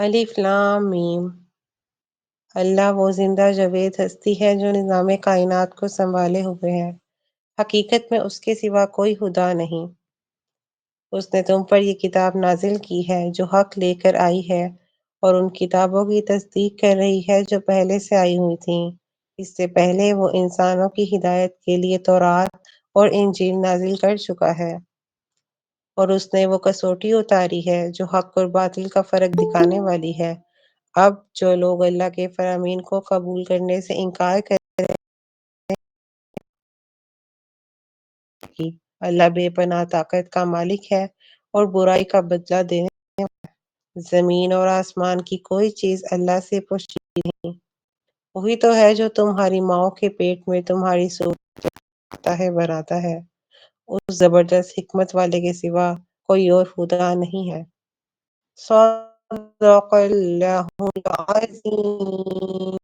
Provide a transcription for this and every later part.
अलिफ लाम मीम। अल्लाह वो जिंदा जावेद हस्ती है जो निज़ाम कायनात को संभाले हुए है। हकीकत में उसके सिवा कोई खुदा नहीं। उसने तुम पर ये किताब नाजिल की है जो हक लेकर आई है और उन किताबों की तस्दीक कर रही है जो पहले से आई हुई थीं। इससे पहले वो इंसानों की हिदायत के लिए तौरात और इंजील नाजिल कर चुका है और उसने वो कसौटी उतारी है जो हक और बातिल का फर्क दिखाने वाली है। अब जो लोग अल्लाह के फरामीन को कबूल करने से इनकार करेगी, अल्लाह बेपनाह ताकत का मालिक है और बुराई का बदला देने। जमीन और आसमान की कोई चीज अल्लाह से पुष्टि नहीं। वही तो है जो तुम्हारी माओ के पेट में तुम्हारी सूरत बनाता है। उस जबरदस्त हिकमत वाले के सिवा कोई और खुदा नहीं है। सदक़ल्लाहुल अज़ीम।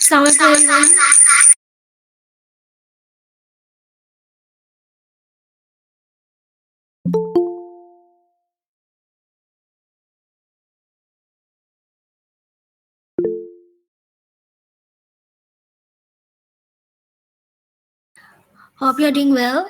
Assalamualaikum everyone. Hope you're doing well.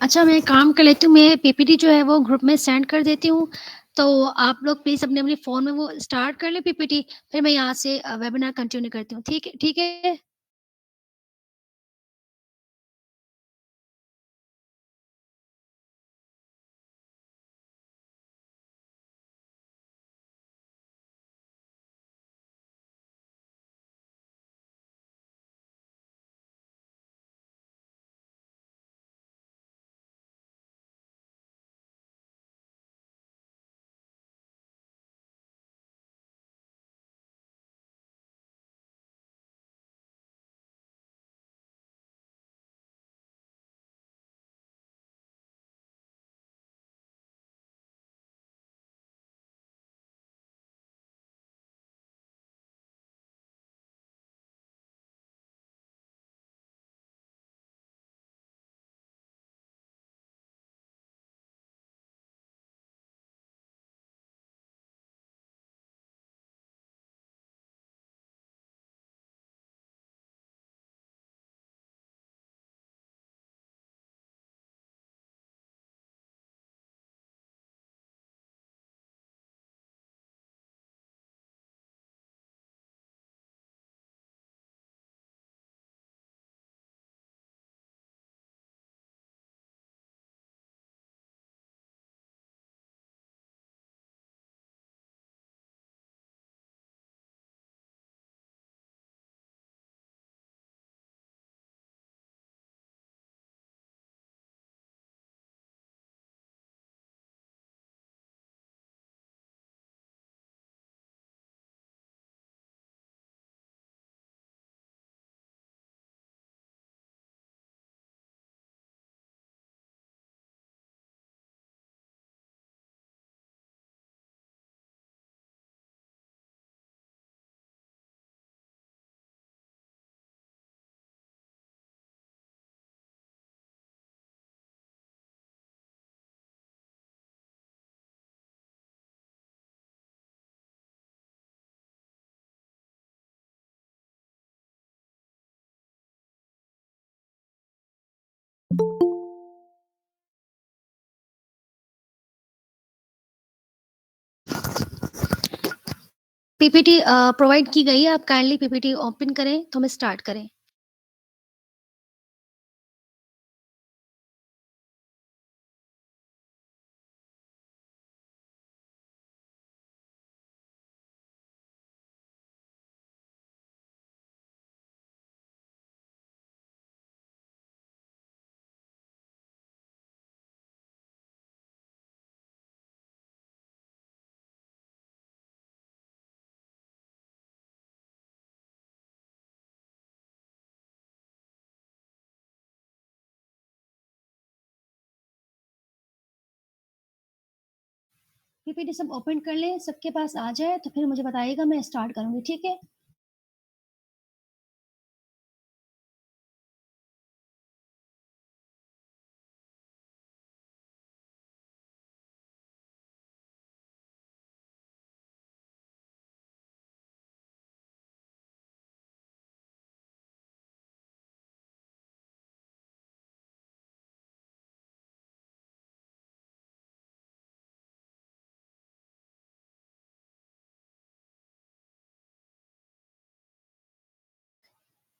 अच्छा, मैं एक काम कर लेती हूँ, मैं पीपीटी जो है वो ग्रुप में सेंड कर देती हूँ, तो आप लोग प्लीज़ अपने-अपने फ़ोन में वो स्टार्ट कर लें पीपीटी, फिर मैं यहाँ से वेबिनार कंटिन्यू करती हूँ। ठीक है? पीपीटी प्रोवाइड की गई है, आप काइंडली पीपीटी ओपन करें, तो हम स्टार्ट करें। पीपीटी सब ओपन कर लें, सबके पास आ जाए, तो फिर मुझे बताइएगा, मैं स्टार्ट करूँगी, ठीक है?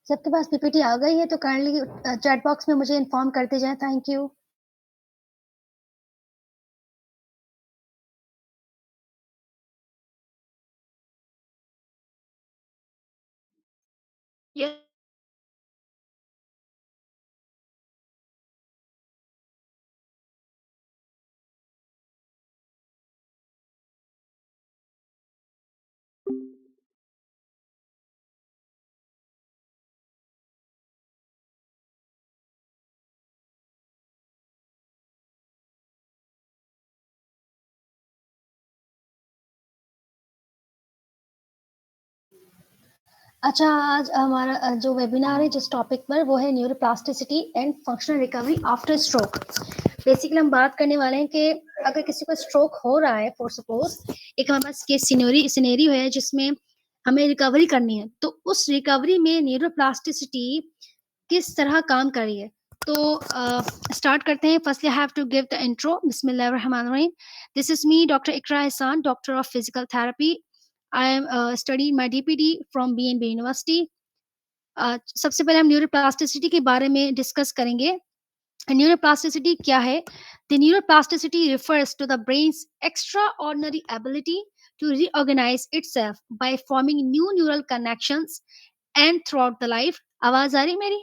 सबके पास पीपीटी आ गई है, तो काइंडली चैट बॉक्स में मुझे इन्फॉर्म करते जाएँ, थैंक यू। ये अच्छा, आज हमारा जो वेबिनार है जिस टॉपिक पर वो है neuroplasticity and functional recovery after stroke. Basically हम बात करने वाले हैं कि अगर किसी को स्ट्रोक हो रहा है फॉर सपोज, एक हमारे पास केस सिनेरियो है जिसमें हमें रिकवरी करनी है, तो उस रिकवरी में न्यूरोप्लास्टिसिटी किस तरह काम कर रही है। तो स्टार्ट करते हैं। Firstly I have to give the intro. बिस्मिल्लाहिर्रहमानिर्रहीम। This is me doctor Iqra Ehsan, doctor of physical therapy. I am study my DPD from BNB university. सबसे पहले हम न्यूरोप्लास्टिसिटी के बारे में डिस्कस करेंगे। न्यूरोप्लास्टिसिटी क्या है? The neuroplasticity refers to the brain's extraordinary ability to reorganize itself by forming new neural connections and throughout the life. आवाज आ रही मेरी?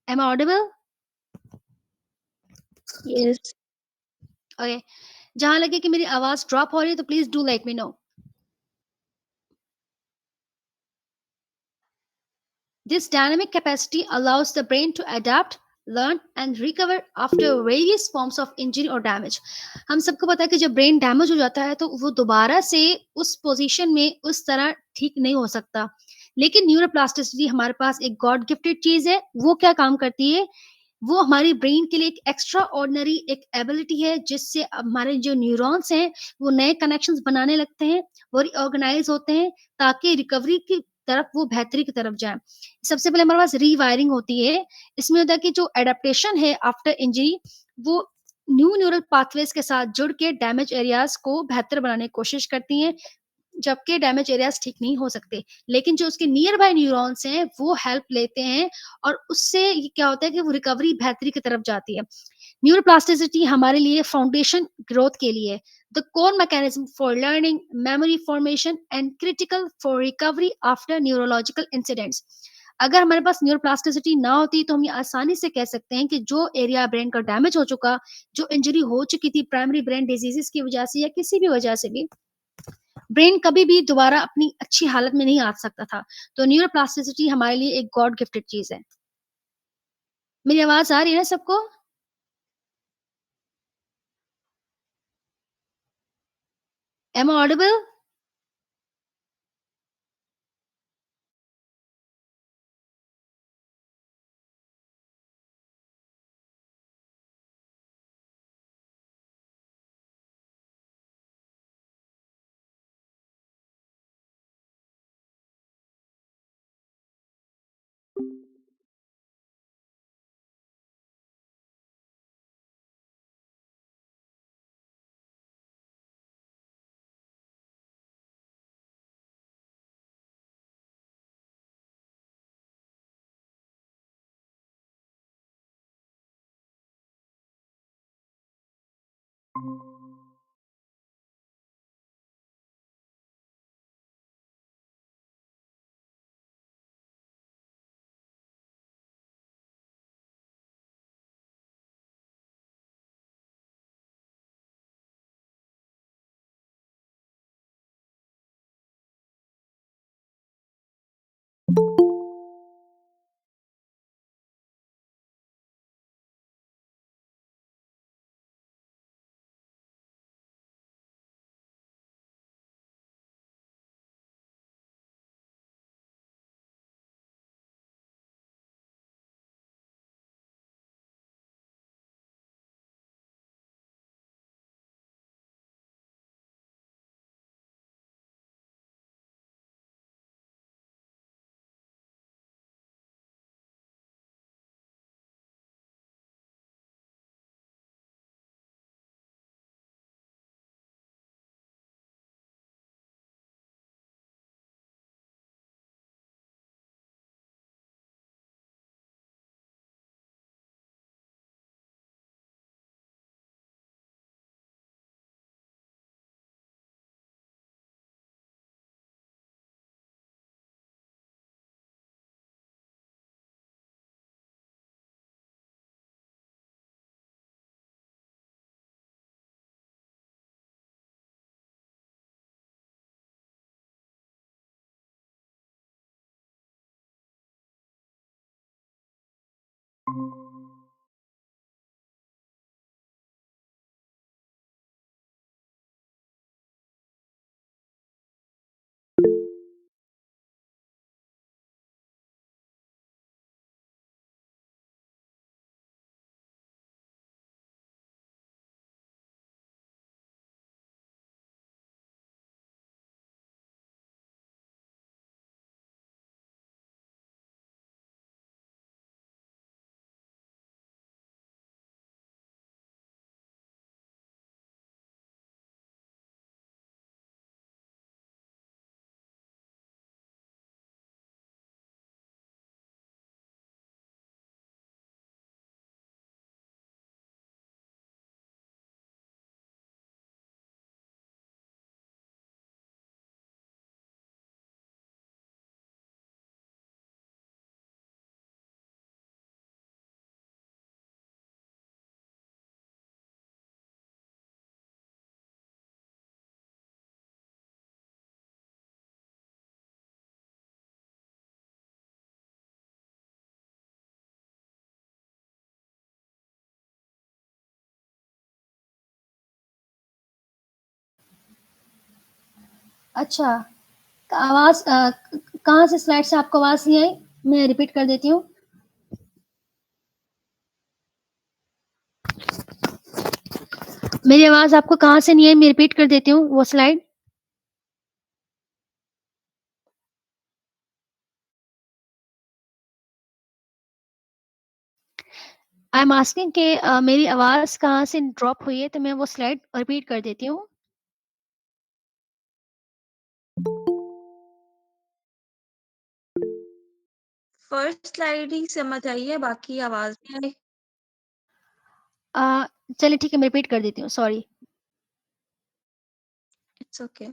Am I audible? Yes. Okay. जहां लगे कि मेरी आवाज ड्रॉप हो रही है तो please do let me no. This dynamic capacity allows the brain to adapt, learn and recover after various forms of injury or damage. हम सबको पता है कि जब ब्रेन डैमेज हो जाता है तो वो दोबारा से उस पोजीशन में उस तरह ठीक नहीं हो सकता। लेकिन न्यूरोप्लास्टिसिटी हमारे पास एक गॉड गिफ्टेड चीज है। वो क्या काम करती है? वो हमारी ब्रेन के लिए एक एक्स्ट्रा ऑर्डिनरी एक एबिलिटी है, जिससे हमारे जो न्यूरॉन्स हैं वो नए कनेक्शंस बनाने लगते हैं, वो रिऑर्गेनाइज होते हैं ताकि रिकवरी की तरफ, वो बेहतरी की तरफ जाए। सबसे पहले हमारे पास रीवायरिंग होती है। इसमें होता है कि जो एडेप्टेशन है आफ्टर इंजरी, वो न्यू न्यूरल पाथवेज के साथ जुड़ के डैमेज एरियाज को बेहतर बनाने की कोशिश करती हैं, जबकि डैमेज एरियाज ठीक नहीं हो सकते। लेकिन जो उसके नियर बाय न्यूरॉन्स हैं वो हेल्प लेते हैं, और उससे ये क्या होता है कि वो रिकवरी बेहतरी की तरफ जाती है। न्यूरोप्लास्टिसिटी हमारे लिए फाउंडेशन ग्रोथ के लिए the core mechanism for learning, memory formation and critical for recovery after neurological incidents. अगर हमारे पास न्यूरोप्लास्टिसिटी ना होती तो हम ये आसानी से कह सकते हैं कि जो एरिया ब्रेन का डैमेज हो चुका, जो इंजरी हो चुकी थी प्राइमरी ब्रेन डिजीजेस की वजह से या किसी भी वजह से भी, ब्रेन कभी भी दोबारा अपनी अच्छी हालत में नहीं आ सकता था। तो न्यूरोप्लास्टिसिटी हमारे लिए एक गॉड गिफ्टेड चीज़ है। मेरी आवाज़ आ रही है ना सबको? Am I audible? अच्छा, आवाज़ कहाँ से स्लाइड से आपको आवाज़ नहीं आई? मैं रिपीट कर देती हूँ। मेरी आवाज़ आपको कहाँ से नहीं आई? मैं रिपीट कर देती हूँ वो स्लाइड। आई एम आस्किंग कि मेरी आवाज़ कहाँ से ड्रॉप हुई है, तो मैं वो स्लाइड रिपीट कर देती हूँ। फर्स्ट स्लाइड ही समझ आई है, बाकी आवाज़ नहीं आई। चलिए ठीक है, मैं रिपीट कर देती हूँ, सॉरी। It's okay.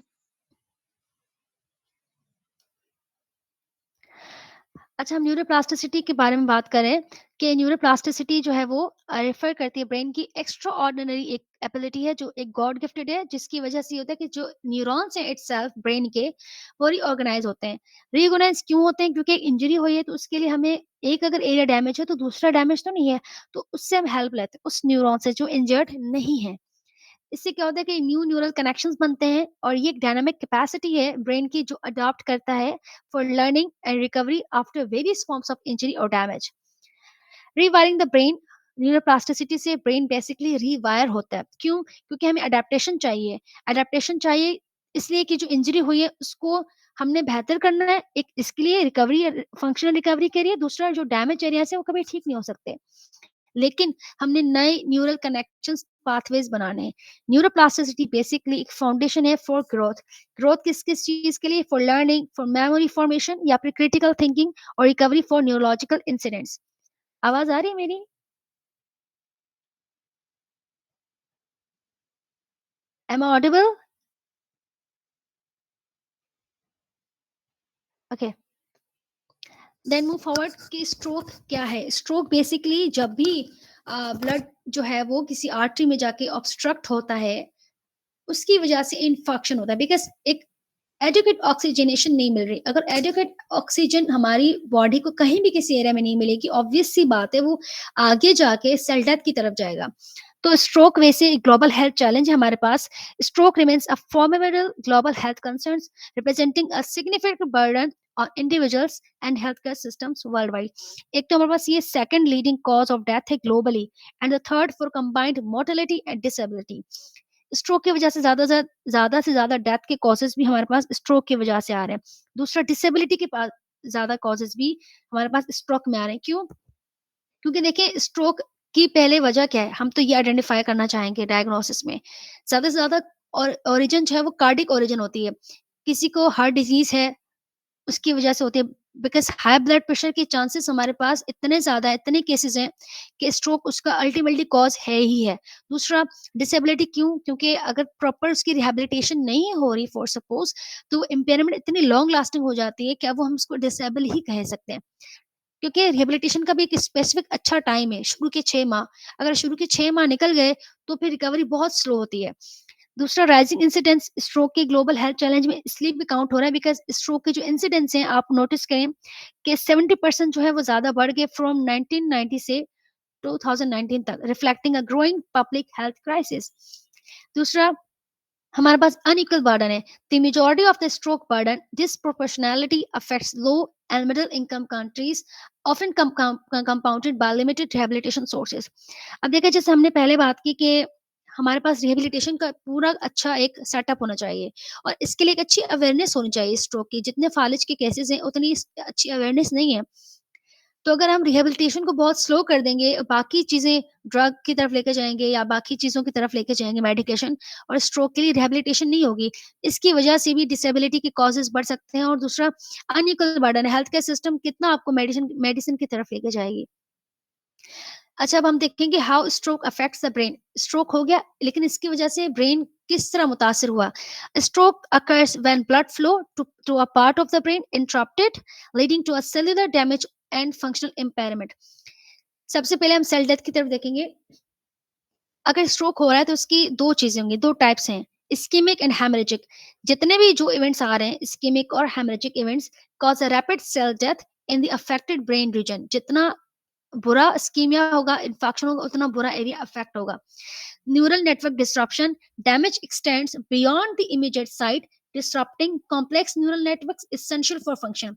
अच्छा, हम न्यूरोप्लास्टिसिटी के बारे में बात करें कि न्यूरोप्लास्टिसिटी जो है वो रेफर करती है ब्रेन की एक्स्ट्रा ऑर्डिनरी एक एबिलिटी है, जो एक गॉड गिफ्टेड है, जिसकी वजह से ये होता है कि जो न्यूरॉन्स हैं इटसेल्फ ब्रेन के, वो रीऑर्गेनाइज होते हैं। रीऑर्गेनाइज क्यों होते हैं? क्योंकि एक इंजरी हुई है, तो उसके लिए हमें एक अगर एरिया डैमेज है तो दूसरा डैमेज तो नहीं है, तो उससे हम हेल्प लेते हैं उस न्यूरॉन से जो इंजर्ड नहीं है। इससे क्या होता है कि न्यू न्यूरल कनेक्शंस बनते हैं, और ये एक डायनामिक कैपेसिटी है ब्रेन की जो अडॉप्ट करता है for learning and recovery after various forms of injury और damage. Rewiring the brain, neuroplasticity से ब्रेन बेसिकली रीवायर होता है। क्यों? क्योंकि हमें अडेप्टेशन चाहिए। अडेप्टेशन चाहिए इसलिए कि जो इंजरी हुई है उसको हमने बेहतर करना है, एक इसके लिए रिकवरी, फंक्शनल रिकवरी के लिए। दूसरा, जो डैमेज एरियाज है वो कभी ठीक नहीं हो सकते, लेकिन हमने नए न्यूरल कनेक्शंस पाथवेज बनाने हैं। न्यूरोप्लास्टिसिटी बेसिकली एक फाउंडेशन है फॉर ग्रोथ। ग्रोथ किस किस चीज के लिए? For learning, for memory formation, या फिर क्रिटिकल थिंकिंग, और रिकवरी फॉर न्यूरोलॉजिकल इंसिडेंट्स। आवाज आ रही है मेरी? Am I audible? Okay, then move forward कि स्ट्रोक क्या है। स्ट्रोक बेसिकली जब भी ब्लड जो है वो किसी आर्टरी में जाके ऑब्स्ट्रक्ट होता है, उसकी वजह से इन्फेक्शन होता है, बिकॉज एक एडुकेट ऑक्सीजनेशन नहीं मिल रही। अगर एडुकेट ऑक्सीजन हमारी बॉडी को कहीं भी किसी एरिया में नहीं मिलेगी, ऑब्वियस सी बात है वो आगे जाके सेल डेथ की तरफ जाएगा। तो स्ट्रोक वैसे ग्लोबल हेल्थ चैलेंज है हमारे पास। Stroke remains a formidable global health concerns, representing a significant burden on individuals and healthcare systems worldwide। एक तो हमारे पास ये second leading cause of death है globally, and the third for combined mortality and disability. Stroke की वजह से ज़्यादा से ज़्यादा डेथ के कॉजेज़ भी हमारे पास स्ट्रोक की वजह से आ रहे हैं। दूसरा, डिसेबिलिटी के पास ज़्यादा कॉजेज़ भी हमारे पास स्ट्रोक में आ रहे हैं। क्यों? क्योंकि देखिए स्ट्रोक की पहले वजह क्या है? हम तो ये आइडेंटिफ़ाई करना चाहेंगे डायग्नोसिस में। ज़्यादा से ज़्यादा और ओरिजिन जो है वो कार्डिक ओरिजिन होती है। किसी को हार्ट डिज़ीज़ है, उसकी वजह से होती है, बिकॉज़ हाई ब्लड प्रेशर के चांसेस हमारे पास इतने ज़्यादा है, इतने केसेज़ हैं कि स्ट्रोक उसका अल्टीमेटली कॉज़ है ही है। दूसरा, डिसेबिलिटी क्यों? क्योंकि अगर प्रॉपर उसकी रिहैबिलिटेशन नहीं हो रही फॉर सपोज़, तो इम्पेयरमेंट इतनी लॉन्ग लास्टिंग हो जाती है कि अब वो हम उसको डिसेबल ही कह सकते हैं। क्योंकि रिहैबिलिटेशन का भी एक स्पेसिफिक अच्छा टाइम है, शुरू के 6 माह। अगर शुरू के 6 माह निकल गए, तो फिर रिकवरी बहुत स्लो होती है। दूसरा, राइजिंग इंसिडेंस स्ट्रोक के ग्लोबल हेल्थ चैलेंज में इसलिए भी काउंट हो रहा है बिकॉज़ स्ट्रोक के जो इंसिडेंस हैं, आप नोटिस करें कि 70% जो है वो ज़्यादा बढ़ गए फ्रॉम 1990 से 2019 तक, reflecting a growing public health crisis. दूसरा, हमारे पास अनइक्वल बर्डन है। The majority of the stroke burden disproportionality affects low and middle income countries, often compounded by limited rehabilitation sources। अब देखिए, जैसे हमने पहले बात की कि हमारे पास रिहेबिलिटेशन का पूरा अच्छा एक सेटअप होना चाहिए, और इसके लिए एक अच्छी अवेयरनेस होनी चाहिए। स्ट्रोक की जितने फालिज के केसेस हैं उतनी अच्छी अवेयरनेस नहीं है। तो अगर हम रिहेबिलिटेशन को बहुत स्लो कर देंगे, बाकी चीज़ें ड्रग की तरफ लेके जाएँगे या बाकी चीज़ों की तरफ लेके जाएँगे मेडिकेशन, और स्ट्रोक के लिए रिहेबिलिटेशन नहीं होगी, इसकी वजह से भी डिसेबिलिटी के कॉजेज़ बढ़ सकते हैं। और दूसरा, अनइक्वल बर्डन है, हेल्थ केयर सिस्टम कितना आपको मेडिसिन मेडिसिन की तरफ लेके जाएगी। अच्छा, अब हम देखेंगे how stroke affects the brain. Stroke हो गया, लेकिन इसकी वजह से ब्रेन किस तरह मुतासिर हुआ? Stroke occurs when blood flow to a part of the brain interrupted, leading to a cellular damage and functional impairment. सबसे पहले हम सेल डेथ की तरफ देखेंगे। अगर स्ट्रोक हो रहा है तो उसकी 2 चीज़ें होंगी, 2 टाइप्स हैं, इस्केमिक एंड हेमरेजिक। जितने भी जो इवेंट्स आ रहे हैं, इस्केमिक और haemorrhagic events cause a rapid cell death in the affected brain region. जितना बुरा इस्कीमिया होगा, इन्फेक्शन होगा, उतना बुरा एरिया अफेक्ट होगा। Neural network disruption, damage extends beyond the immediate site, disrupting complex neural networks essential for function.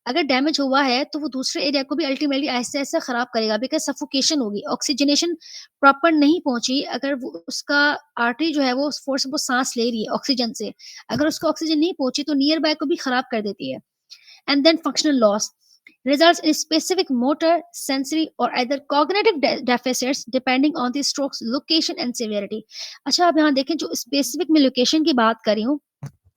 अगर damage हुआ है तो वो दूसरे एरिया को भी अल्टीमेटली ऐसे ऐसे खराब करेगा, बिकॉज सफोकेशन होगी, ऑक्सीजनेशन प्रॉपर नहीं पहुंची। अगर वो उसका आर्टरी जो है वो फोर्स वो सांस ले रही है ऑक्सीजन से, अगर उसको ऑक्सीजन नहीं पहुंची तो नियर बाय को भी खराब कर देती है। And then functional loss results in specific motor, sensory, or either cognitive deficits depending on the stroke's location and severity. अच्छा, आप यहाँ देखें, जो स्पेसिफिक में लोकेशन की बात कर रही हूँ,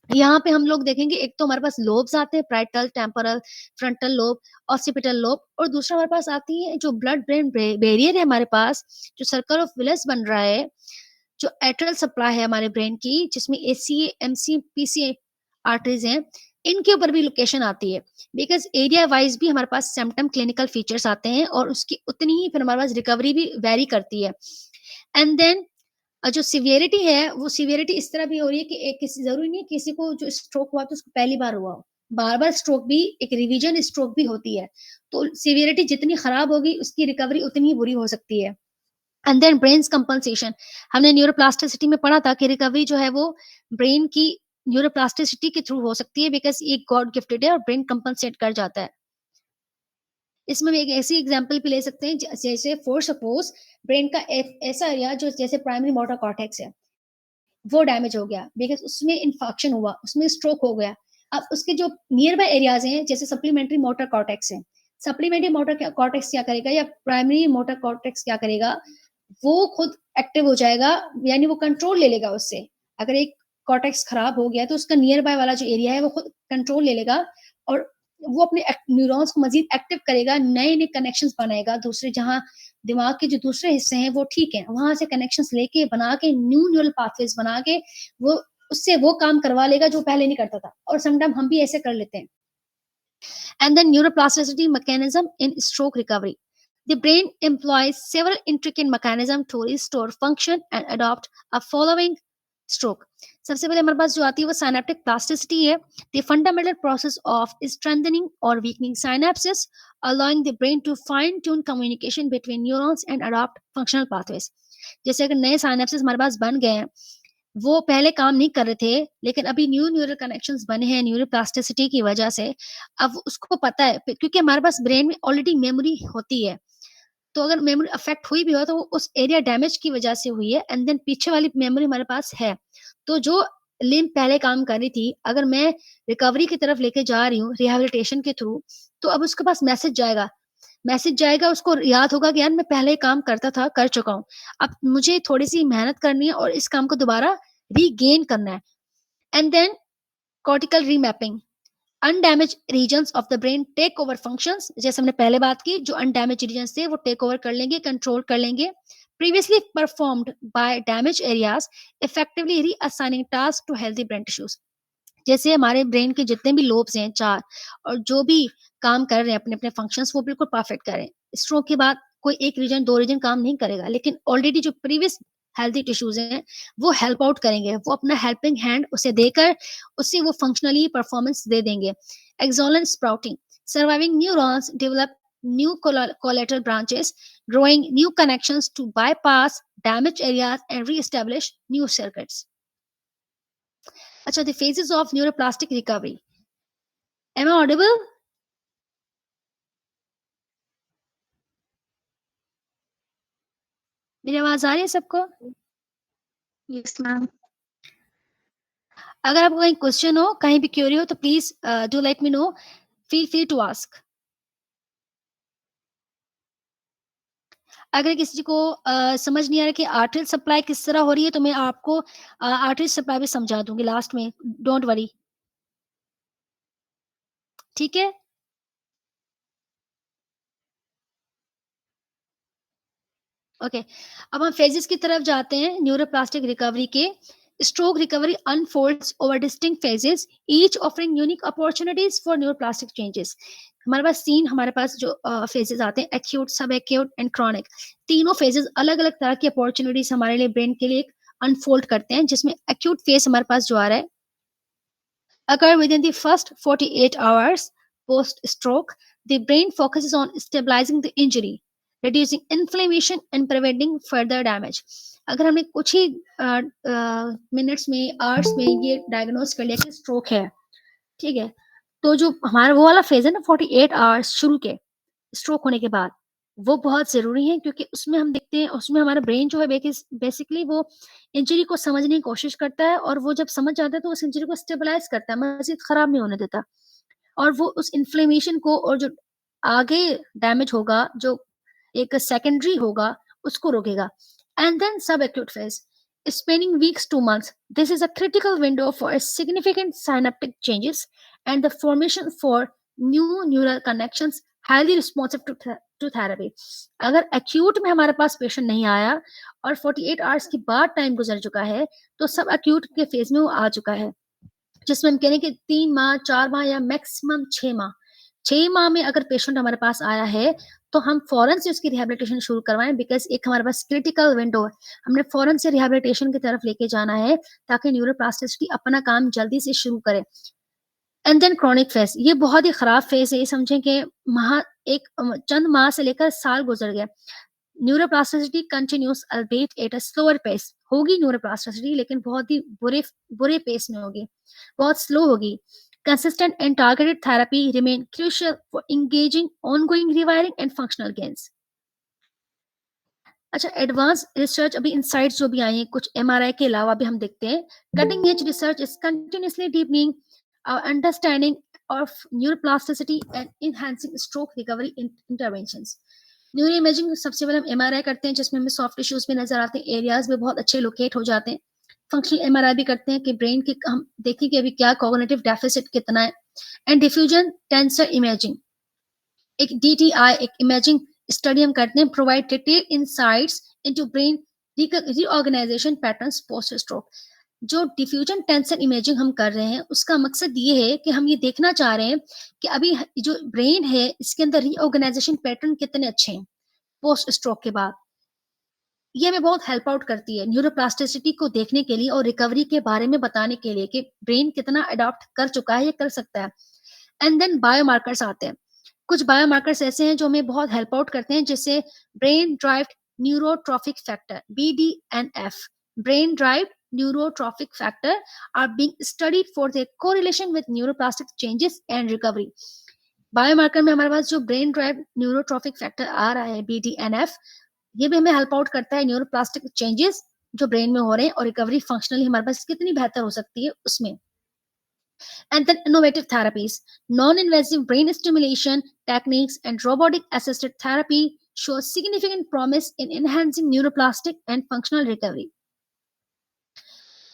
यहाँ पे हम लोग देखेंगे एक तो हमारे पास लोब्स आते हैं, parietal, temporal, frontal lobe, occipital lobe, और दूसरा हमारे पास आती है जो ब्लड ब्रेन बैरियर है हमारे पास, जो सर्कल ऑफ विलिस बन रहा है, जो एट्रियल सप्लाई है हमारे ब्रेन की, जिसमें एसीए, एमसी, पीसीए आर्टरीज हैं, इनके ऊपर भी लोकेशन आती है। बिकॉज एरिया वाइज भी हमारे पास सिम्टम, क्लिनिकल फीचर्स आते हैं, और उसकी उतनी ही फिर हमारे पास रिकवरी भी वेरी करती है। एंड देन जो सिवियरिटी है, वो सिवियरिटी इस तरह भी हो रही है कि एक किसी जरूरी नहीं किसी को जो स्ट्रोक हुआ तो उसको पहली बार हुआ हो, बार बार स्ट्रोक भी एक रिवीजन स्ट्रोक भी होती है। तो सिवियरिटी जितनी खराब होगी उसकी रिकवरी उतनी ही बुरी हो सकती है। एंड देन ब्रेन्स कंपनसेशन, हमने न्यूरोप्लास्टिसिटी में पढ़ा था कि रिकवरी जो है वो ब्रेन की न्यूरोप्लास्टिसिटी के थ्रू हो सकती है, बिकॉज ये गॉड गिफ्टेड है और ब्रेन कंपनसेट कर जाता है। इसमें हम एक ऐसी एग्जांपल भी ले सकते हैं, जैसे फॉर सपोज ब्रेन का ऐसा एरिया जो जैसे प्राइमरी मोटर कॉर्टेक्स है, वो डैमेज हो गया, बिकॉज उसमें इन्फेक्शन हुआ, उसमें स्ट्रोक हो गया। अब उसके जो नियर बाय एरियाज हैं, जैसे सप्लीमेंट्री मोटर कॉर्टेक्स है, सप्लीमेंट्री मोटर कॉर्टेक्स क्या करेगा या प्राइमरी मोटर कॉर्टेक्स क्या करेगा, वो खुद एक्टिव हो जाएगा, यानी वो कंट्रोल ले लेगा उससे। अगर एक कॉर्टेक्स खराब हो गया तो उसका नियर बाय वाला जो एरिया है वो खुद कंट्रोल ले लेगा, और वो अपने न्यूरॉन्स को मजीद एक्टिव करेगा, नए नए कनेक्शंस बनाएगा, दूसरे जहाँ दिमाग के जो दूसरे हिस्से हैं वो ठीक है, वहां से कनेक्शंस लेके बना के न्यू न्यूरल पाथवेज बना के वो उससे वो काम करवा लेगा जो पहले नहीं करता था। और समटाइम हम भी ऐसे कर लेते हैं। And then neuroplasticity mechanism in stroke recovery, the brain employs several intricate mechanisms to restore function and adopt a following stroke. सबसे पहले हमारे पास जो आती है वो सिनेप्टिक प्लास्टिसिटी है, the fundamental process of strengthening or weakening synapses, allowing the brain to fine tune communication between neurons and adopt functional pathways. जैसे अगर नए साइनेप्सिस हमारे पास बन गए हैं, वो पहले काम नहीं कर रहे थे, लेकिन अभी न्यू न्यूरल कनेक्शंस बने हैं न्यूरोप्लास्टिसिटी की वजह से, अब उसको पता है, क्योंकि हमारे पास ब्रेन में ऑलरेडी मेमोरी होती है, तो अगर मेमोरी अफेक्ट हुई भी हो तो वो उस एरिया डैमेज की वजह से हुई है, एंड देन पीछे वाली मेमोरी हमारे पास है। तो जो लिम्ब पहले काम कर रही थी, अगर मैं रिकवरी की तरफ लेके जा रही हूँ रिहैबिलिटेशन के थ्रू, तो अब उसके पास मैसेज जाएगा, उसको याद होगा कि यार मैं पहले काम करता था, कर चुका हूँ, अब मुझे थोड़ी सी मेहनत करनी है और इस काम को दोबारा रीगेन करना है। And then cortical remapping, undamage regions of the brain take over functions, जैसे हमने पहले बात की, जो अनडैमेज रीजन्स थे वो टेक ओवर कर लेंगे, कंट्रोल कर लेंगे, previously performed by damage areas, effectively reassigning task to healthy brain tissues. जैसे हमारे ब्रेन के जितने भी लोब्स हैं 4, और जो भी काम कर रहे हैं अपने अपने फंक्शंस, वो बिल्कुल परफेक्ट करें। स्ट्रोक के बाद कोई एक रीजन 2 रीजन काम नहीं करेगा, लेकिन ऑलरेडी जो प्रीवियस हेल्दी टिश्यूज हैं वो हेल्प आउट करेंगे, वो अपना हेल्पिंग हैंड उसे देकर उससे वो फंक्शनली परफॉर्मेंस दे देंगे। Axonal sprouting, surviving neurons develop new collateral branches, growing new connections to bypass damaged areas and re-establish new circuits. अच्छा, the phases of neuroplastic recovery. Am I audible? मेरी आवाज आ रही है सबको? Yes ma'am. अगर आपको कहीं क्वेश्चन हो, कहीं भी क्यूरी हो, तो please do let me know, feel free to ask. अगर किसी को समझ नहीं आ रहा कि आर्टरी सप्लाई किस तरह हो रही है, तो मैं आपको आर्टरी सप्लाई भी समझा दूंगी लास्ट में, डोंट वरी, ठीक है? ओके, अब हम फेजेस की तरफ जाते हैं न्यूरोप्लास्टिक रिकवरी के। Stroke recovery unfolds over distinct phases, each offering unique opportunities for neuroplastic changes. हमारे पास हमारे पास जो फेजेस आते हैं, एक्यूट, सब एक्यूट एंड क्रॉनिक, तीनों फेजेस अलग अलग तरह की अपॉर्चुनिटीज हमारे लिए ब्रेन के लिए अनफोल्ड करते हैं, जिसमें एक्यूट फेज हमारे पास जो आ रहा है, occur within the first 48 hours post stroke. The brain focuses on stabilizing the injury, reducing inflammation and preventing further damage. अगर हमने कुछ ही मिनट्स में, आवर्स में ये डायग्नोज कर लिया कि स्ट्रोक है, ठीक है, तो जो हमारा वो वाला फेज है ना 48 आवर्स शुरू के स्ट्रोक होने के बाद, वो बहुत ज़रूरी है, क्योंकि उसमें हम देखते हैं, उसमें हमारा ब्रेन जो है बेसिकली वो इंजरी को समझने की कोशिश करता है, और वो जब समझ जाता है तो उस इंजरी को स्टेबलाइज़ करता है, मज़ीद ख़राब नहीं होने देता, और वो उस इन्फ्लेमेशन को और जो आगे डैमेज होगा, जो एक सेकेंडरी होगा, उसको रोकेगा। एंड देन सब acute phase, spanning weeks to months. This is a critical window for a significant synaptic changes and the formation for new neural connections highly responsive to therapy. अगर acute में हमारे पास patient नहीं आया और 48 hours के बाद time गुजर चुका है, तो सब acute के फेज में वो आ चुका है, जिसमें हम कह रहे हैं कि 3 माह, 4 माह या मैक्सिमम 6 माह। 6 माह में अगर पेशेंट हमारे पास आया है, तो हम फ़ौरन से उसकी रिहैबिलिटेशन शुरू करवाएँ, बिकॉज़ एक हमारे पास क्रिटिकल विंडो है। हमने फ़ौरन से रिहैबिलिटेशन की तरफ लेके जाना है, ताकि न्यूरोप्लास्टिसिटी अपना काम जल्दी से शुरू करे। एंड देन क्रॉनिक फेज़, ये बहुत ही खराब फेज़ है, ये समझें कि चंद माह से लेकर साल गुज़र गया। Neuroplasticity continues albeit at a slower pace, होगी न्यूरोप्लास्टिसिटी, लेकिन बहुत ही बुरे पेस में होगी, बहुत स्लो होगी। Consistent and targeted therapy remain crucial for engaging ongoing rewiring and functional gains. अच्छा, एडवांस रिसर्च अभी इनसाइट्स जो भी आई हैं कुछ एमआरआई के अलावा भी हम देखते हैं, cutting edge research is continuously deepening our understanding of neuroplasticity and enhancing stroke recovery interventions. Neuro imaging सबसे पहले हम एमआरआई करते हैं, जिसमें हमें सॉफ्ट टिश्यूज भी नजर आते हैं, एरियाज में बहुत अच्छे लोकेट हो जाते हैं। फंक्शनल एमआरआई भी करते हैं कि ब्रेन की हम देखें कि अभी क्या कॉग्निटिव डेफिसिट कितना है। एंड डिफ्यूजन टेंसर इमेजिंग, एक डीटीआई, एक इमेजिंग स्टडी हम करते हैं, provide detail insights into brain reorganisation patterns post stroke. जो डिफ्यूजन टेंसर इमेजिंग हम कर रहे हैं, उसका मकसद ये है कि हम ये देखना चाह रहे हैं कि अभी जो ब्रेन है, इसके अंदर रीऑर्गेनाइजेशन पैटर्न कितने अच्छे हैं पोस्ट स्ट्रोक के बाद। ये हमें बहुत हेल्प आउट करती है न्यूरोप्लास्टिसिटी को देखने के लिए और रिकवरी के बारे में बताने के लिए कि ब्रेन कितना अडॉप्ट कर चुका है या कर सकता है। एंड देन बायोमार्कर्स आते हैं। कुछ बायोमार्कर्स ऐसे हैं जो हमें बहुत हेल्प आउट करते हैं, जैसे brain derived neurotrophic factor BDNF, brain derived neurotrophic factor are being studied for their correlation with neuroplastic changes and recovery. Biomarker में हमारे पास जो ब्रेन ड्राइव्ड न्यूरोट्रॉफिक फैक्टर आ रहा है BDNF, ये भी हमें हेल्प आउट करता है न्यूरोप्लास्टिक चेंजेस जो ब्रेन में हो रहे हैं और रिकवरी फंक्शनली हमारे पास कितनी बेहतर हो सकती है उसमें। And then innovative therapies, non-invasive brain stimulation techniques and robotic assisted therapy show significant promise in enhancing neuroplastic and functional recovery.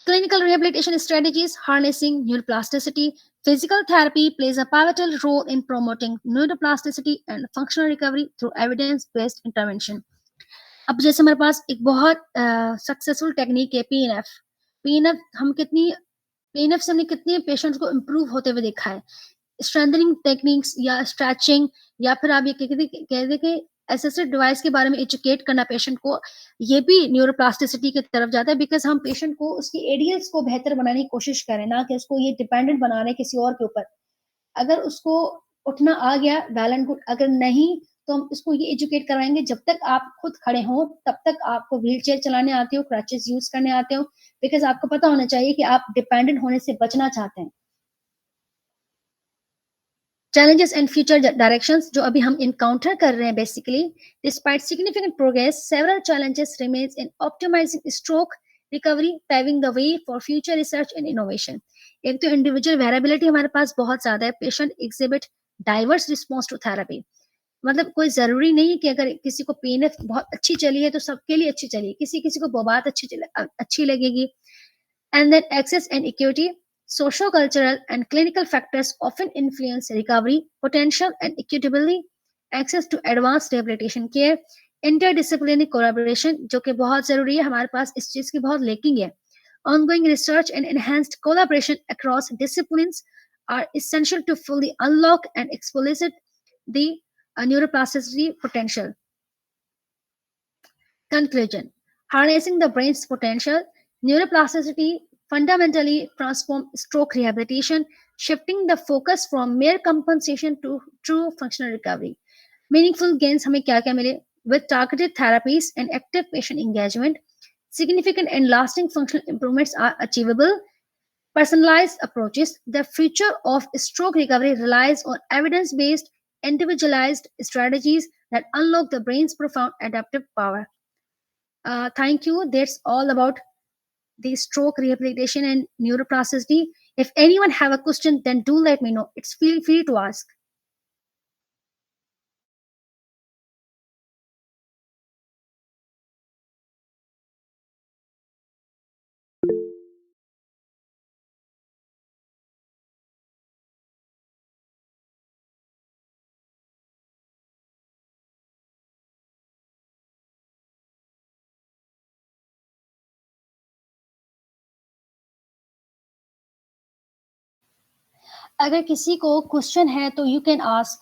Clinical rehabilitation strategies harnessing neuroplasticity. Physical therapy plays a pivotal role in promoting neuroplasticity and functional recovery through evidence-based intervention. अब जैसे हमारे पास एक बहुत successful technique है PNF. PNF से हमने कितने patients को इम्प्रूव होते हुए देखा है। स्ट्रेंथनिंग टेक्निक्स या स्ट्रेचिंग, या फिर आप ये कह दे कि असिस्टेड डिवाइस के बारे में एजुकेट करना पेशेंट को, ये भी न्यूरोप्लास्टिसिटी की तरफ जाता है, बिकॉज हम पेशेंट को उसकी एडीएल्स को बेहतर बनाने की कोशिश करें, ना कि उसको ये डिपेंडेंट बना रहे हैं किसी और के ऊपर। अगर उसको उठना आ गया वेल एंड गुड, अगर नहीं तो हम इसको ये एजुकेट करवाएंगे जब तक आप खुद खड़े हों, तब तक आपको व्हील चेयर चलाने आते हो, क्रचेस यूज करने आते हो, बिकॉज आपको पता होना चाहिए कि आप डिपेंडेंट होने से बचना चाहते हैं। Challenges and future directions जो अभी हम encounter कर रहे हैं, basically despite significant progress, several challenges remains in optimizing stroke recovery, paving the way for future research and innovation. एक तो individual variability हमारे पास बहुत ज्यादा है, patient exhibit diverse response to therapy. मतलब कोई जरूरी नहीं है कि अगर किसी को पीएनएफ बहुत अच्छी चली है तो सबके लिए अच्छी चली, किसी को बहुत अच्छी लगेगी। And then access and equity. Socio-cultural and clinical factors often influence recovery potential and equitably access to advanced rehabilitation care. Interdisciplinary collaboration जो कि बहुत जरूरी है, हमारे पास इस चीज की बहुत लेकिंग है। Ongoing research and enhanced collaboration across disciplines are essential to fully unlock and exploit the neuroplasticity potential. Conclusion: harnessing the brain's potential, neuroplasticity fundamentally transform stroke rehabilitation, shifting the focus from mere compensation to true functional recovery. Meaningful gains हमें क्या क्या मिले? With targeted therapies and active patient engagement, significant and lasting functional improvements are achievable. Personalized approaches. The future of stroke recovery relies on evidence based, individualized strategies that unlock the brain's profound adaptive power. Thank you. That's all about the stroke rehabilitation and neuroplasticity. If anyone have a question, then do let me know. It's feel free to ask. अगर किसी को question है तो you can ask.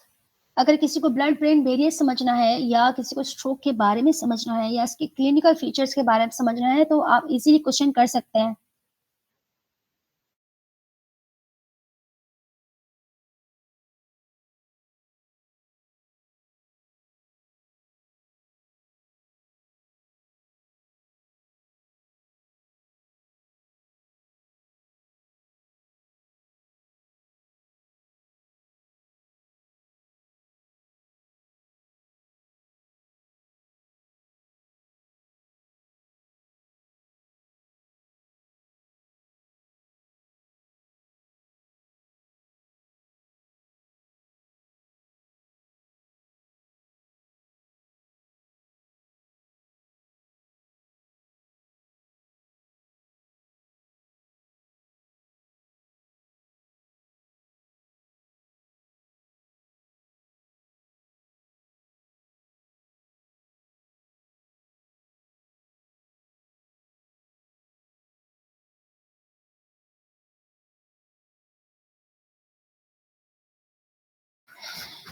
अगर किसी को blood brain barrier समझना है या किसी को स्ट्रोक के बारे में समझना है या इसके क्लिनिकल फीचर्स के बारे में समझना है तो आप इजीली क्वेश्चन कर सकते हैं.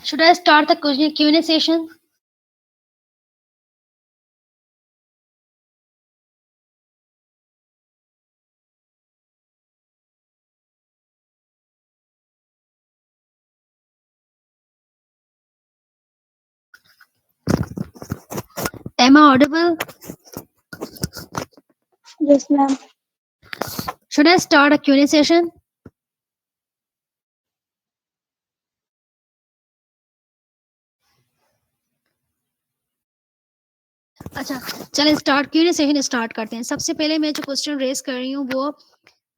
Should I start the Q&A session? Am I audible? Yes, ma'am. Should I start a Q&A session? अच्छा, चलें स्टार्ट Q&A सेशन स्टार्ट करते हैं. सबसे पहले मैं जो क्वेश्चन रेज कर रही हूँ वो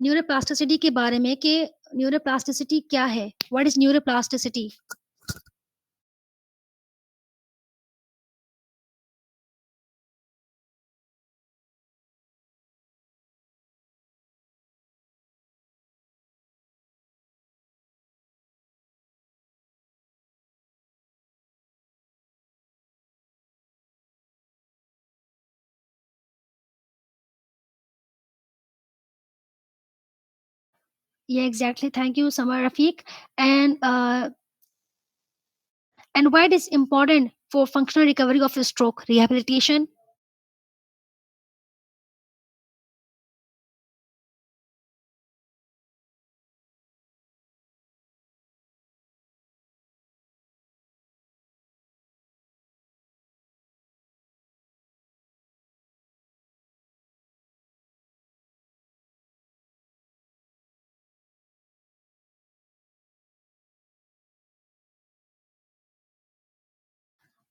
न्यूरोप्लास्टिसिटी के बारे में कि न्यूरोप्लास्टिसिटी क्या है? What is neuroplasticity? Yeah, exactly. Thank you, Samar Rafiq. And why it is important for functional recovery of a stroke rehabilitation?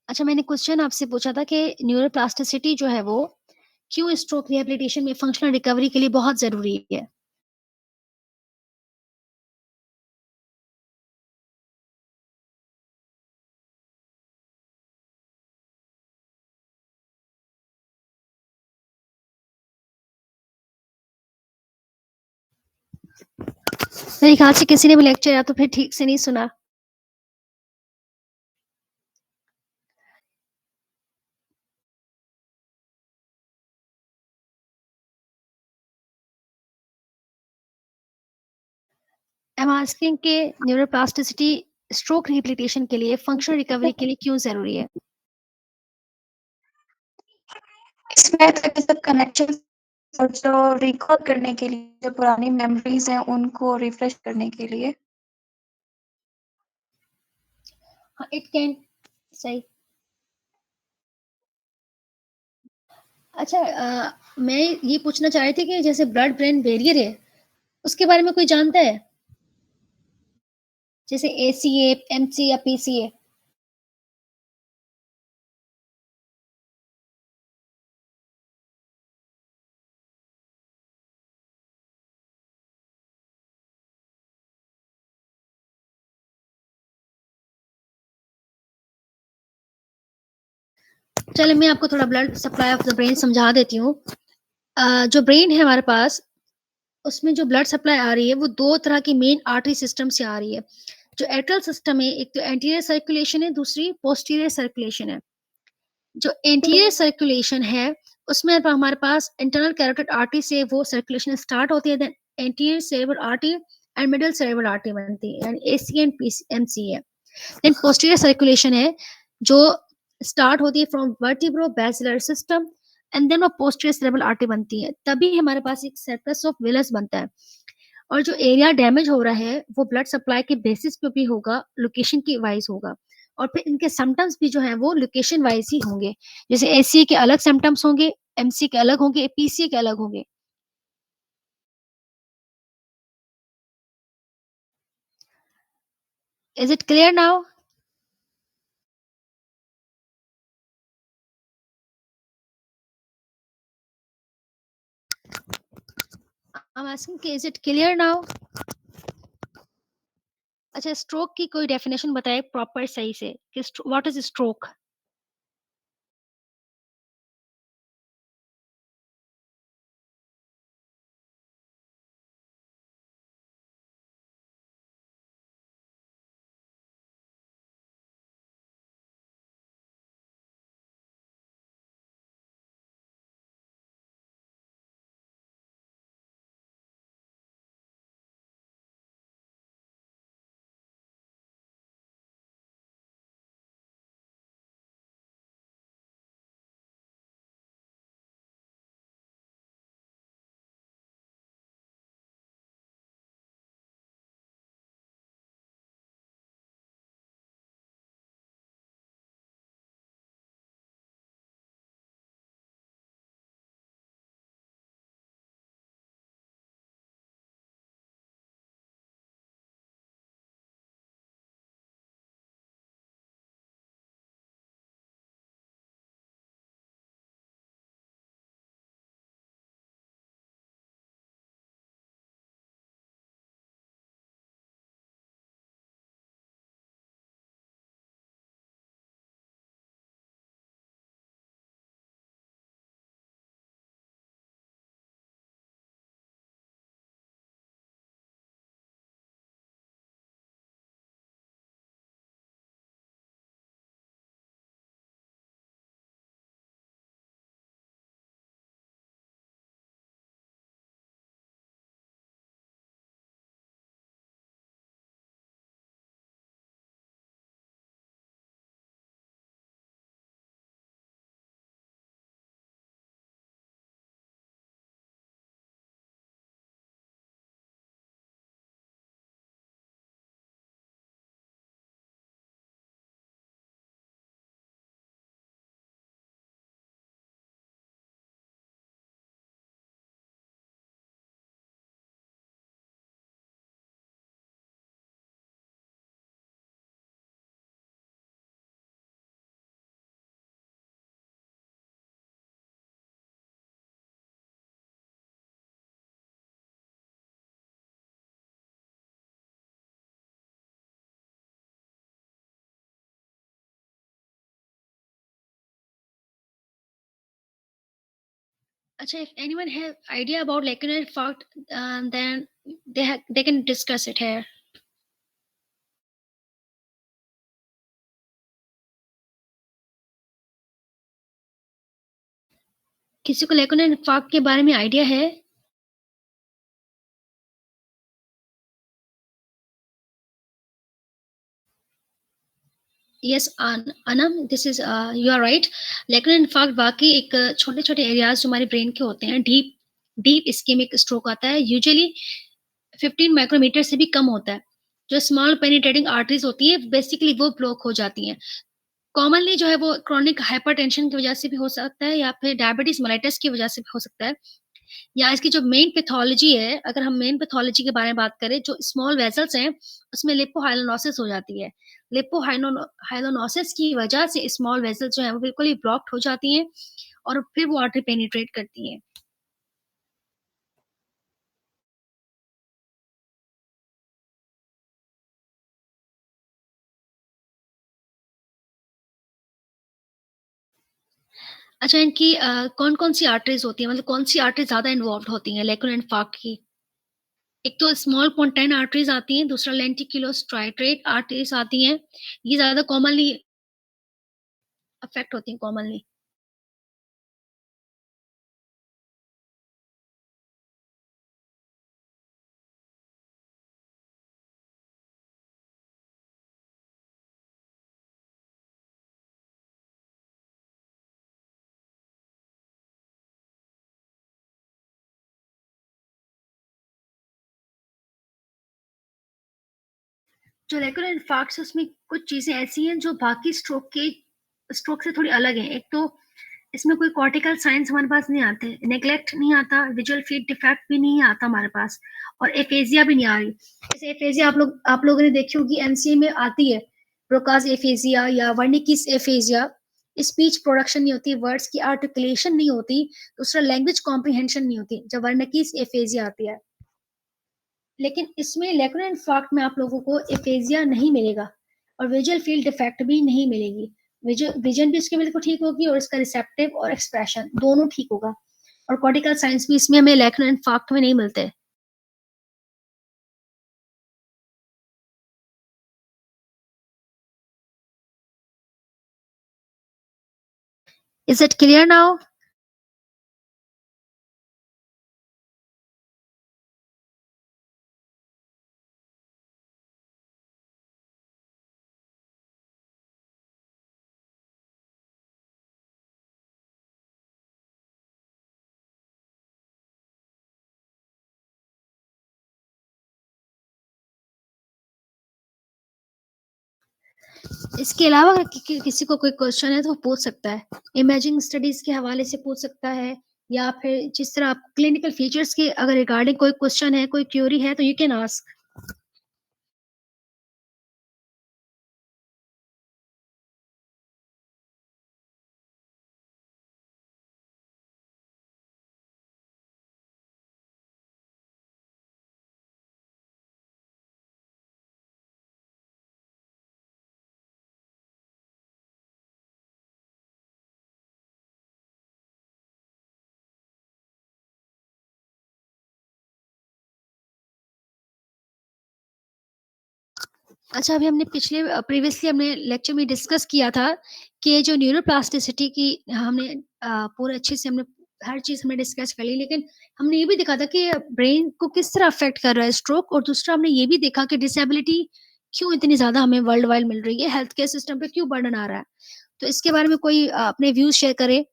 अच्छा, मैंने क्वेश्चन आपसे पूछा था कि न्यूरोप्लास्टिसिटी जो है वो क्यों स्ट्रोक रिहैबिलिटेशन में फंक्शनल रिकवरी के लिए बहुत ज़रूरी है? मेरे ख्याल से किसी ने भी लेक्चर या तो फिर ठीक से नहीं सुना. आई एम आस्किंग कि न्यूरोप्लास्टिसिटी स्ट्रोक रिहैबिलिटेशन के लिए फंक्शनल रिकवरी के लिए क्यों ज़रूरी है? इसमें ताकि सब कनेक्शन और जो रिकॉल करने के लिए जो पुरानी मेमोरीज हैं उनको रिफ्रेश करने के लिए. हाँ, इट कैन सही. अच्छा मैं ये पूछना चाह रही थी कि जैसे ब्लड ब्रेन बैरियर है, उसके बारे में कोई जानता है? जैसे एसीए, एमसी या पीसीए? चलिए मैं आपको थोड़ा blood supply of the brain समझा देती हूँ। जो ब्रेन है हमारे पास, उसमें जो ब्लड सप्लाई आ रही है, वो 2 तरह की मेन आर्टरी सिस्टम से आ रही है। जो एट्रियल सिस्टम है, एक तो एंटीरियर सर्कुलेशन है, दूसरी पोस्टीरियर सर्कुलेशन है। जो एंटीरियर सर्कुलेशन है, उसमें अब हमारे पास इंटरनल कैरोटिड आर्टरी से वो सर्कुलेशन स्टार्ट होती है, then anterior cerebral artery and middle cerebral artery बनती है, यानी एसी एंड एमसी है। देन पोस्टीरियर सर्कुलेशन है, जो स्टार्ट होती है from vertebrobasilar system and then वो पोस्टीरियर सेरेब्रल आर्टरी बनती है। तभी हमारे पास एक सर्कस ऑफ विलस बनता है। और जो एरिया डैमेज हो रहा है, वो ब्लड सप्लाई के बेसिस पे भी होगा, लोकेशन की वाइज होगा। और फिर इनके सिम्पटम्स भी जो है वो लोकेशन वाइज ही होंगे। जैसे एसी के अलग सिम्पटम्स होंगे, एमसी के अलग होंगे, पीसी के अलग होंगे। Is it clear now? I am asking कि इज इट क्लियर नाउ? अच्छा, स्ट्रोक की कोई डेफिनेशन बताए प्रॉपर सही से कि व्हाट इज स्ट्रोक? अच्छा, if anyone have idea about lacunar infarct, then they can discuss it here. किसी को लेकुनर इंफाक्ट के बारे में आइडिया है? Yes Anam, this is you are right. Lacunar infarct वाकई एक छोटे-छोटे एरियाज जो हमारे ब्रेन के होते हैं, डीप डीप इस्केमिक स्ट्रोक आता है, यूजुअली 15 माइक्रोमीटर से भी कम होता है। जो स्मॉल पेनिट्रेटिंग आर्टरीज होती है, बेसिकली वो ब्लॉक हो जाती हैं। कॉमनली जो है वो क्रोनिक हाइपरटेंशन की वजह से भी हो सकता है या फिर डायबिटीज़ मेलाइटस की वजह से भी हो सकता है। या इसकी जो मेन पैथोलॉजी है, अगर हम मेन पैथोलॉजी के बारे में बात करें, जो स्मॉल वेसल्स हैं, उसमें लिपोहाइलोनोसिस हो जाती है। हाइलोनोसिस की वजह से स्मॉल वेसल्स जो हैं, वो बिल्कुल ही ब्लॉक्ड हो जाती हैं और फिर वो आर्टरी पेनिट्रेट करती हैं। अच्छा, इनकी कौन-कौन सी आर्टरीज़ होती हैं? मतलब कौन-सी आर्टरी ज़्यादा इन्वॉल्व्ड होती हैं लेग्यूल इन्फार्क्ट की? एक तो स्मॉल पोन्टाइन आर्टरीज़ आती हैं, दूसरा लेंटिकुलर स्ट्राइएटेड आर्टरीज़ आती हैं। ये ज़्यादा कॉमनली अफ़ेक्ट होती हैं कॉमनली। जो रेगुलर इन्फार्क्ट्स है उसमें कुछ चीज़ें ऐसी हैं जो बाकी स्ट्रोक से थोड़ी अलग हैं। एक तो इसमें कोई कॉर्टिकल साइन्स हमारे पास नहीं आते, नेग्लेक्ट नहीं आता, विजुअल फील्ड डिफेक्ट भी नहीं आता हमारे पास और एफेज़िया भी नहीं आ रही। जैसे एफेज़िया आप लोगों ने देखी होगी एमसीए में आती है, ब्रोकाज़ एफेज़िया या वर्निकिस एफेज़िया। स्पीच प्रोडक्शन नहीं होती, वर्ड्स की आर्टिकुलेशन नहीं होती, दूसरा लैंग्वेज कॉम्प्रिहेंशन नहीं होती, जब वर्निकिस एफेज़िया आती है। लेकिन इसमें लेकुलर इन्फार्क्ट में आप लोगों को एफेज़िया नहीं मिलेगा और विजुअल फील्ड डिफेक्ट भी नहीं मिलेगी। विजन भी इसकी बिल्कुल ठीक होगी और इसका रिसेप्टिव और एक्सप्रेशन दोनों ठीक होगा और कॉर्टिकल साइंस भी इसमें हमें लेकुलर इन्फार्क्ट में नहीं मिलते। Is it clear now? इसके अलावा अगर किसी को कोई क्वेश्चन है तो वो पूछ सकता है। इमेजिंग स्टडीज़ के हवाले से पूछ सकता है या फिर जिस तरह आप क्लिनिकल फीचर्स के अगर रिगार्डिंग कोई क्वेश्चन है, कोई क्वेरी है तो यू कैन आस्क। अच्छा, अभी हमने प्रीवियसली हमने लेक्चर में डिस्कस किया था कि जो न्यूरोप्लास्टिसिटी की हमने पूरे अच्छे से हमने हर चीज़ हमने डिस्कस कर ली, लेकिन हमने ये भी देखा था कि ब्रेन को किस तरह अफ़ेक्ट कर रहा है स्ट्रोक और दूसरा हमने ये भी देखा कि डिसेबिलिटी क्यों इतनी ज़्यादा हमें वर्ल्ड वाइड मिल रही है, हेल्थ केयर सिस्टम पे क्यों बर्डन आ रहा है। तो इसके बारे में कोई अपने व्यूज़ शेयर करे?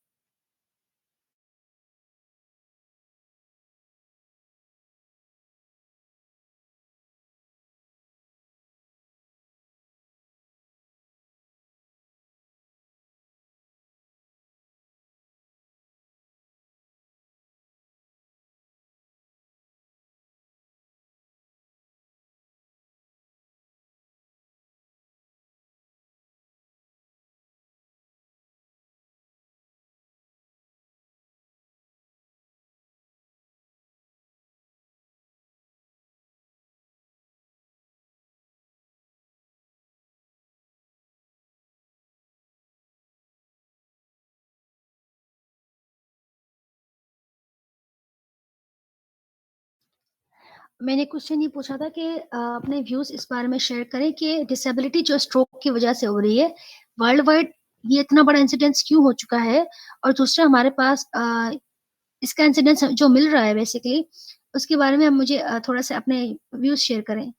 मैंने क्वेश्चन ये पूछा था कि अपने व्यूज़ इस बारे में शेयर करें कि डिसेबिलिटी जो स्ट्रोक की वजह से हो रही है, वर्ल्ड वाइड ये इतना बड़ा इंसिडेंस क्यों हो चुका है? और दूसरा हमारे पास इसका इंसिडेंस जो मिल रहा है बेसिकली, उसके बारे में आप मुझे थोड़ा-सा अपने व्यूज़ शेयर करें।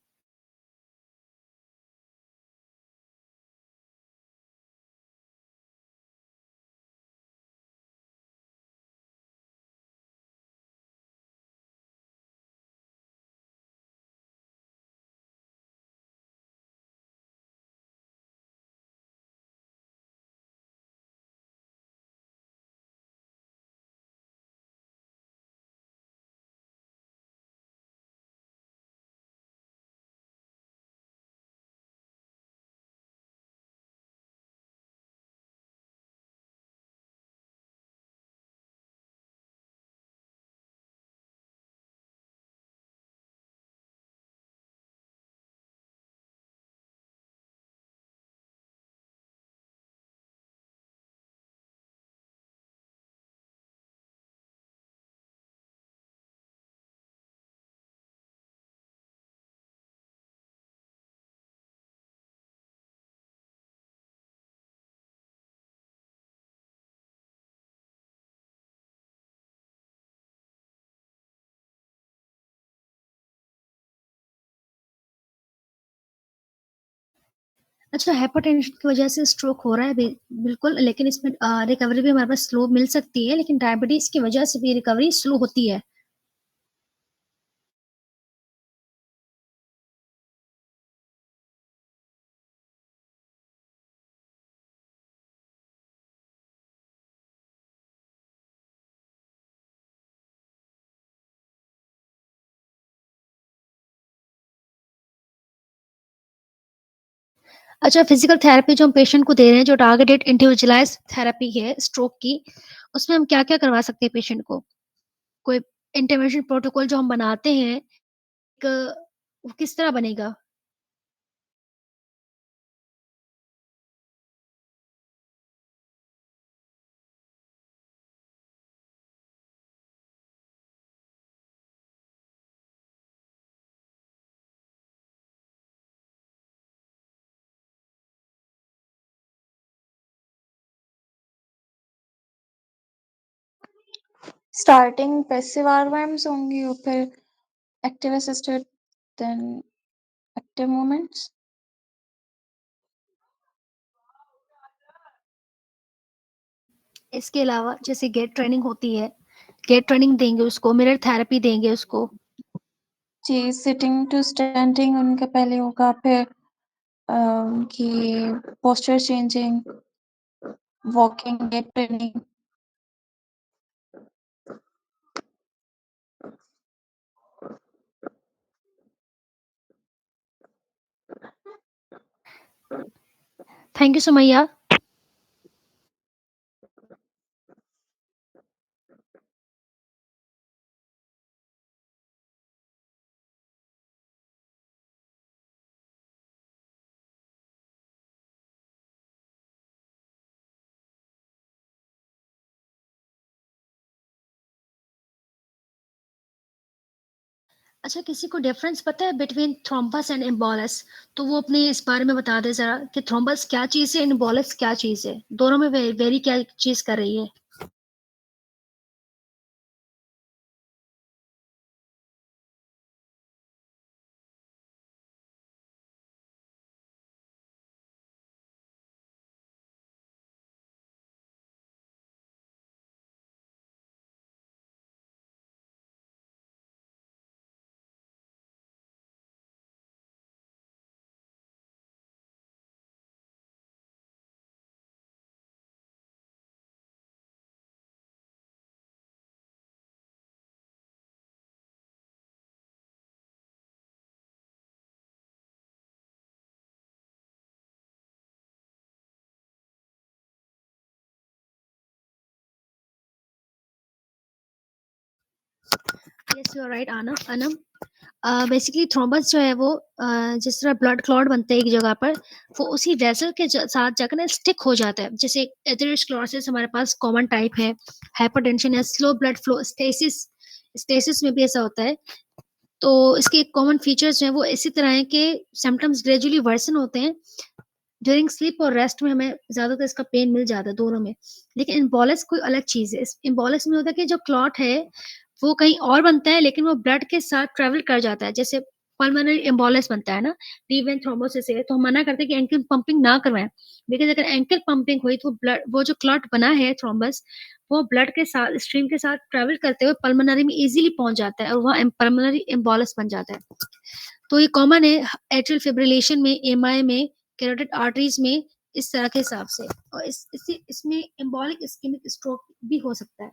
अच्छा, हाइपरटेंशन की वजह से स्ट्रोक हो रहा है बिल्कुल, लेकिन इसमें रिकवरी भी हमारे पास स्लो मिल सकती है, लेकिन डायबिटीज़ की वजह से भी रिकवरी स्लो होती है। अच्छा, फिज़िकल थेरेपी जो हम पेशेंट को दे रहे हैं, जो टारगेटेड इंडिविजुअलाइज़्ड थेरेपी है स्ट्रोक की, उसमें हम क्या-क्या करवा सकते हैं पेशेंट को? कोई इंटरवेंशन प्रोटोकॉल जो हम बनाते हैं, एक वो किस तरह बनेगा? स्टार्टिंग पैसिव आरवाम्स होंगी और फिर active assisted, then active movements. इसके अलावा जैसे गेट ट्रेनिंग होती है, गेट ट्रेनिंग देंगे उसको, मिरर थेरेपी देंगे उसको। जी, सिटिंग टू स्टैंडिंग उनका पहले होगा, फिर कि posture changing, walking, gait training. Thank you Sumaiya. अच्छा, किसी को डिफरेंस पता है बिटवीन थ्रोम्बस एंड एम्बोलस? तो वो अपने इस बारे में बता दें ज़रा कि थ्रोम्बस क्या चीज़ है, एम्बोलस क्या चीज़ है? दोनों में वेरी क्या चीज़ कर रही है? Yes, you are right Anam. Basically thrombus जो है वो जिस तरह ब्लड क्लॉट बनते हैं एक जगह पर, वो उसी वेसल के साथ जाकर ना स्टिक हो जाता है। जैसे एथेरोस्क्लेरोसिस हमारे पास कॉमन टाइप है, हाइपरटेंशन है, slow blood flow, stasis stasis में भी ऐसा होता है। तो इसके कॉमन फीचर्स जो हैं वो इसी तरह हैं कि सिम्पटम्स ग्रेजुअली वर्सन होते हैं। ड्यूरिंग स्लीप और रेस्ट में हमें ज़्यादातर इसका पेन मिल जाता है दोनों में। लेकिन इम्बोलस कोई अलग चीज़ है। इस इम्बोलस में होता है कि जो क्लॉट है, वो कहीं और बनता है लेकिन वो ब्लड के साथ ट्रैवल कर जाता है। जैसे पल्मोनरी इम्बोलस बनता है ना, वी वेन थ्रोम्बोसिस है, तो हम मना करते हैं कि एंकल पंपिंग ना करवाएँ। बिकॉज़ अगर एंकल पंपिंग हुई तो वो जो क्लॉट बना है थ्रोम्बस, वो ब्लड के साथ स्ट्रीम के साथ ट्रैवल करते हुए पल्मोनरी में ईज़िली पहुँच जाता है और वहाँ पल्मोनरी इम्बोलस बन जाता है। तो ये कॉमन है एट्रियल फिब्रिलेशन में, एमआई में, कैरोटिड आर्टरीज़ में, इस तरह के हिसाब से। और इसमें एम्बोलिक इस्केमिक स्ट्रोक भी हो सकता है।